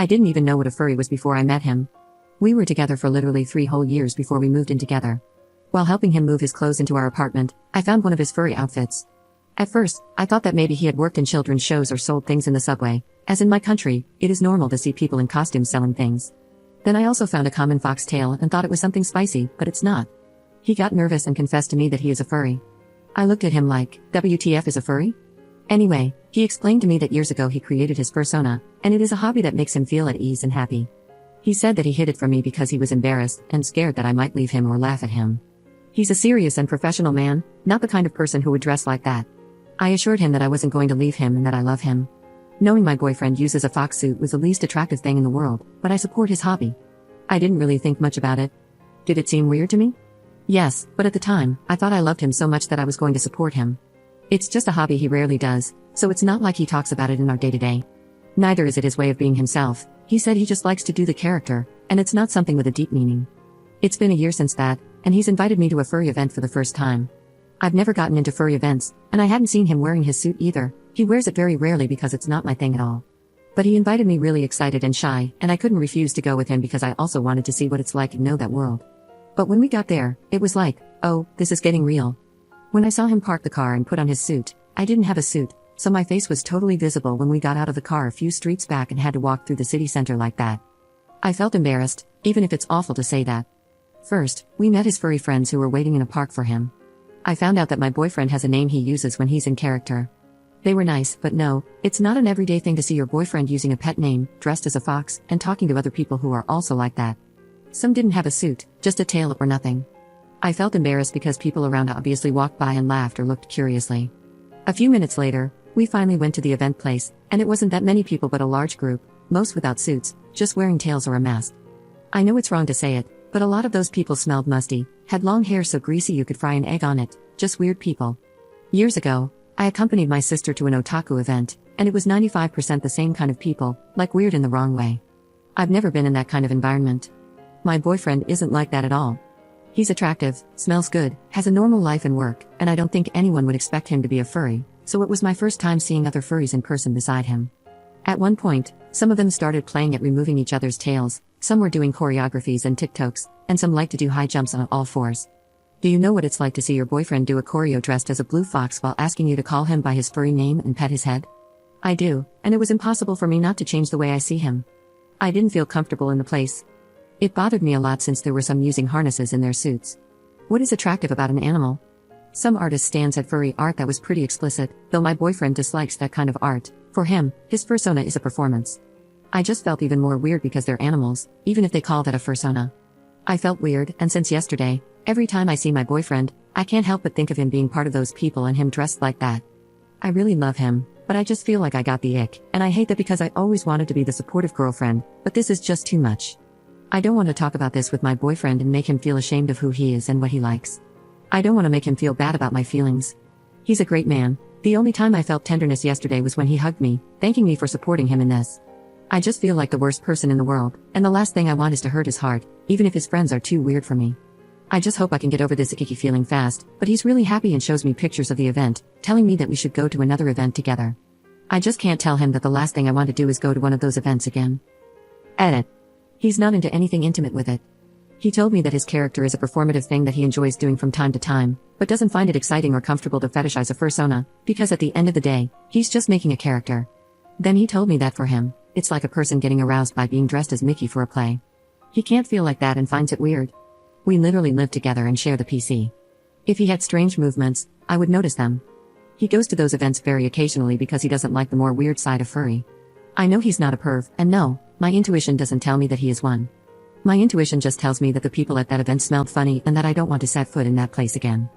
I didn't even know what a furry was before I met him. We were together for literally 3 whole years before we moved in together. While helping him move his clothes into our apartment, I found one of his furry outfits. At first, I thought that maybe he had worked in children's shows or sold things in the subway, as in my country, it is normal to see people in costumes selling things. Then I also found a common foxtail and thought it was something spicy, but it's not. He got nervous and confessed to me that he is a furry. I looked at him like, WTF is a furry? Anyway, he explained to me that years ago he created his fursona, and it is a hobby that makes him feel at ease and happy. He said that he hid it from me because he was embarrassed and scared that I might leave him or laugh at him. He's a serious and professional man, not the kind of person who would dress like that. I assured him that I wasn't going to leave him and that I love him. Knowing my boyfriend uses a fox suit was the least attractive thing in the world, but I support his hobby. I didn't really think much about it. Did it seem weird to me? Yes, but at the time, I thought I loved him so much that I was going to support him. It's just a hobby he rarely does, so it's not like he talks about it in our day-to-day. Neither is it his way of being himself. He said he just likes to do the character, and it's not something with a deep meaning. It's been a year since that, and he's invited me to a furry event for the first time. I've never gotten into furry events, and I hadn't seen him wearing his suit either. He wears it very rarely because it's not my thing at all. But he invited me really excited and shy, and I couldn't refuse to go with him because I also wanted to see what it's like and know that world. But when we got there, it was like, oh, this is getting real. When I saw him park the car and put on his suit, I didn't have a suit, so my face was totally visible when we got out of the car a few streets back and had to walk through the city center like that. I felt embarrassed, even if it's awful to say that. First, we met his furry friends who were waiting in a park for him. I found out that my boyfriend has a name he uses when he's in character. They were nice, but no, it's not an everyday thing to see your boyfriend using a pet name, dressed as a fox, and talking to other people who are also like that. Some didn't have a suit, just a tail or nothing. I felt embarrassed because people around obviously walked by and laughed or looked curiously. A few minutes later, we finally went to the event place, and it wasn't that many people but a large group, most without suits, just wearing tails or a mask. I know it's wrong to say it, but a lot of those people smelled musty, had long hair so greasy you could fry an egg on it, just weird people. Years ago, I accompanied my sister to an otaku event, and it was 95% the same kind of people, like weird in the wrong way. I've never been in that kind of environment. My boyfriend isn't like that at all. He's attractive, smells good, has a normal life and work, and I don't think anyone would expect him to be a furry, so it was my first time seeing other furries in person beside him. At one point, some of them started playing at removing each other's tails, some were doing choreographies and TikToks, and some like to do high jumps on all fours. Do you know what it's like to see your boyfriend do a choreo dressed as a blue fox while asking you to call him by his furry name and pet his head? I do, and it was impossible for me not to change the way I see him. I didn't feel comfortable in the place. It bothered me a lot since there were some using harnesses in their suits. What is attractive about an animal? Some artists stands at furry art that was pretty explicit, though my boyfriend dislikes that kind of art. For him, his fursona is a performance. I just felt even more weird because they're animals, even if they call that a fursona. I felt weird, and since yesterday, every time I see my boyfriend, I can't help but think of him being part of those people and him dressed like that. I really love him, but I just feel like I got the ick, and I hate that because I always wanted to be the supportive girlfriend, but this is just too much. I don't want to talk about this with my boyfriend and make him feel ashamed of who he is and what he likes. I don't want to make him feel bad about my feelings. He's a great man. The only time I felt tenderness yesterday was when he hugged me, thanking me for supporting him in this. I just feel like the worst person in the world, and the last thing I want is to hurt his heart, even if his friends are too weird for me. I just hope I can get over this icky feeling fast, but he's really happy and shows me pictures of the event, telling me that we should go to another event together. I just can't tell him that the last thing I want to do is go to one of those events again. Edit. He's not into anything intimate with it. He told me that his character is a performative thing that he enjoys doing from time to time, but doesn't find it exciting or comfortable to fetishize a fursona, because at the end of the day, he's just making a character. Then he told me that for him, it's like a person getting aroused by being dressed as Mickey for a play. He can't feel like that and finds it weird. We literally live together and share the PC. If he had strange movements, I would notice them. He goes to those events very occasionally because he doesn't like the more weird side of furry. I know he's not a perv, and no, my intuition doesn't tell me that he is one. My intuition just tells me that the people at that event smelled funny and that I don't want to set foot in that place again.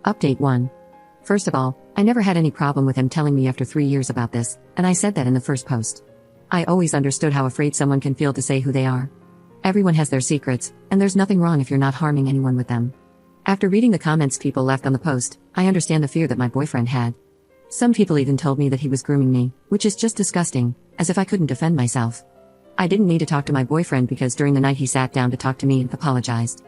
Update 1. First of all, I never had any problem with him telling me after 3 years about this, and I said that in the first post. I always understood how afraid someone can feel to say who they are. Everyone has their secrets, and there's nothing wrong if you're not harming anyone with them. After reading the comments people left on the post, I understand the fear that my boyfriend had. Some people even told me that he was grooming me, which is just disgusting, as if I couldn't defend myself. I didn't need to talk to my boyfriend because during the night he sat down to talk to me and apologized.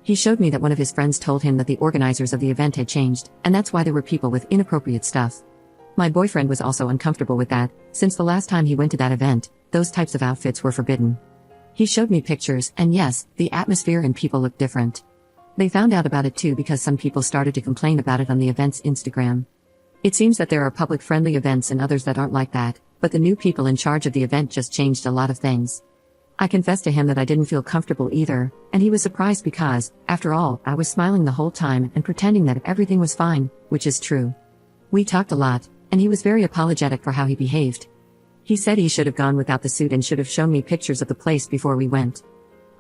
He showed me that one of his friends told him that the organizers of the event had changed, and that's why there were people with inappropriate stuff. My boyfriend was also uncomfortable with that, since the last time he went to that event, those types of outfits were forbidden. He showed me pictures, and yes, the atmosphere and people looked different. They found out about it too because some people started to complain about it on the event's Instagram. It seems that there are public-friendly events and others that aren't like that, but the new people in charge of the event just changed a lot of things. I confessed to him that I didn't feel comfortable either, and he was surprised because, after all, I was smiling the whole time and pretending that everything was fine, which is true. We talked a lot, and he was very apologetic for how he behaved. He said he should have gone without the suit and should have shown me pictures of the place before we went.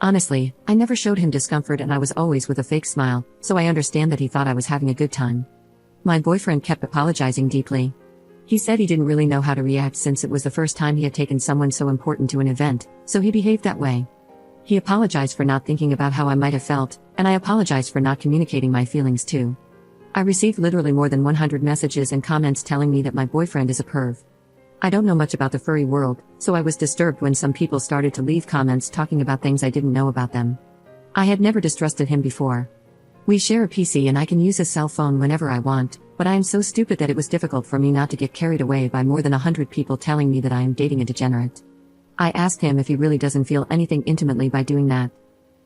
Honestly, I never showed him discomfort and I was always with a fake smile, so I understand that he thought I was having a good time. My boyfriend kept apologizing deeply. He said he didn't really know how to react since it was the first time he had taken someone so important to an event, so he behaved that way. He apologized for not thinking about how I might have felt, and I apologized for not communicating my feelings too. I received literally more than 100 messages and comments telling me that my boyfriend is a perv. I don't know much about the furry world, so I was disturbed when some people started to leave comments talking about things I didn't know about them. I had never distrusted him before. We share a PC and I can use his cell phone whenever I want, but I am so stupid that it was difficult for me not to get carried away by more than 100 people telling me that I am dating a degenerate. I asked him if he really doesn't feel anything intimately by doing that.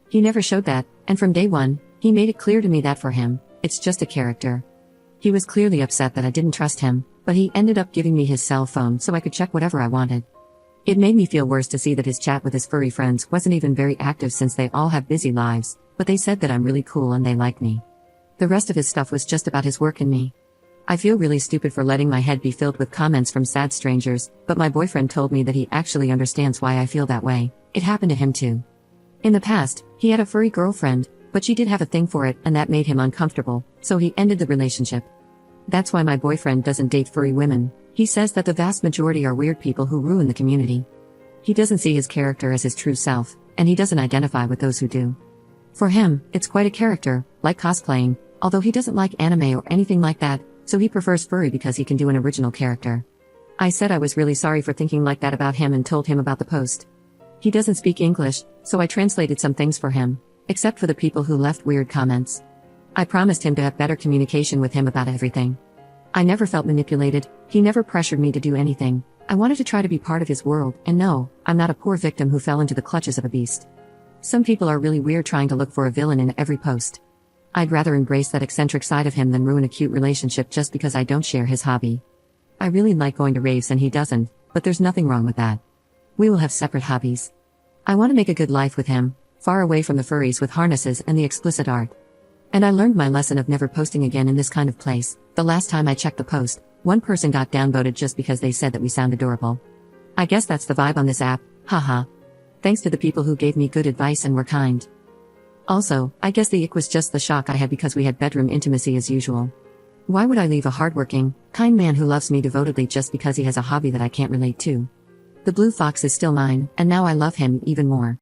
He never showed that, and from day one, he made it clear to me that for him, it's just a character. He was clearly upset that I didn't trust him, but he ended up giving me his cell phone so I could check whatever I wanted. It made me feel worse to see that his chat with his furry friends wasn't even very active since they all have busy lives, but they said that I'm really cool and they like me. The rest of his stuff was just about his work and me. I feel really stupid for letting my head be filled with comments from sad strangers, but my boyfriend told me that he actually understands why I feel that way. It happened to him too. In the past, he had a furry girlfriend, but she did have a thing for it and that made him uncomfortable, so he ended the relationship. That's why my boyfriend doesn't date furry women. He says that the vast majority are weird people who ruin the community. He doesn't see his character as his true self, and he doesn't identify with those who do. For him, it's quite a character, like cosplaying, although he doesn't like anime or anything like that, so he prefers furry because he can do an original character. I said I was really sorry for thinking like that about him and told him about the post. He doesn't speak English, so I translated some things for him, except for the people who left weird comments. I promised him to have better communication with him about everything. I never felt manipulated, he never pressured me to do anything. I wanted to try to be part of his world, and no, I'm not a poor victim who fell into the clutches of a beast. Some people are really weird trying to look for a villain in every post. I'd rather embrace that eccentric side of him than ruin a cute relationship just because I don't share his hobby. I really like going to raves and he doesn't, but there's nothing wrong with that. We will have separate hobbies. I want to make a good life with him, far away from the furries with harnesses and the explicit art. And I learned my lesson of never posting again in this kind of place. The last time I checked the post, one person got downvoted just because they said that we sound adorable. I guess that's the vibe on this app, haha. Thanks to the people who gave me good advice and were kind. Also, I guess the ick was just the shock I had because we had bedroom intimacy as usual. Why would I leave a hardworking, kind man who loves me devotedly just because he has a hobby that I can't relate to? The blue fox is still mine, and now I love him even more.